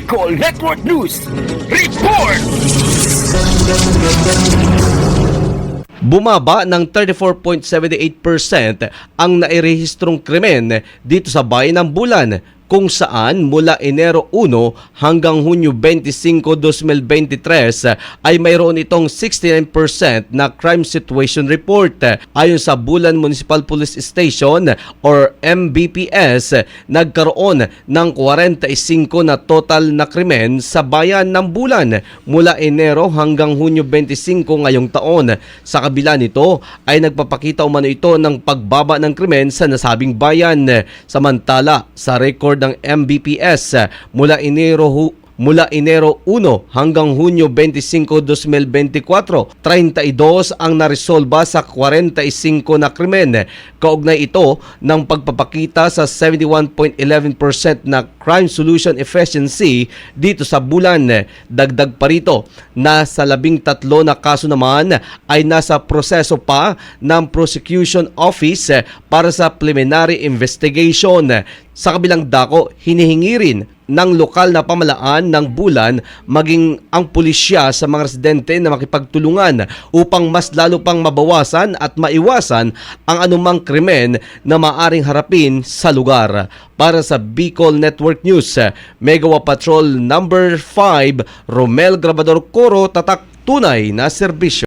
Bicol Network News. Report! Bumaba ng 34.78% ang nairehistrong krimen dito sa bayan ng Bulan, kung saan mula Enero 1 hanggang Hunyo 25, 2023 ay mayroon itong 69% na crime situation report. Ayon sa Bulan Municipal Police Station or MBPS, nagkaroon ng 45 na total na krimen sa bayan ng Bulan mula Enero hanggang Hunyo 25 ngayong taon. Sa kabila nito ay nagpapakita umano ito ng pagbaba ng krimen sa nasabing bayan. Samantala, sa record ng MBPS mula Enero 1 hanggang Hunyo 25, 2024, 32 ang naresolba sa 45 na krimen. Kaugnay ito ng pagpapakita sa 71.11% na crime solution efficiency dito sa Bulan. Dagdag pa rito na sa 13 na kaso naman ay nasa proseso pa ng prosecution office para sa preliminary investigation. Sa kabilang dako, hinihingi rin ng lokal na pamalaan ng Bulan maging ang pulisya sa mga residente na makipagtulungan upang mas lalo pang mabawasan at maiwasan ang anumang krimen na maaring harapin sa lugar. Para sa Bicol Network News, Megawa Patrol number 5, Romel Grabador Coro, tatak tunay na serbisyo.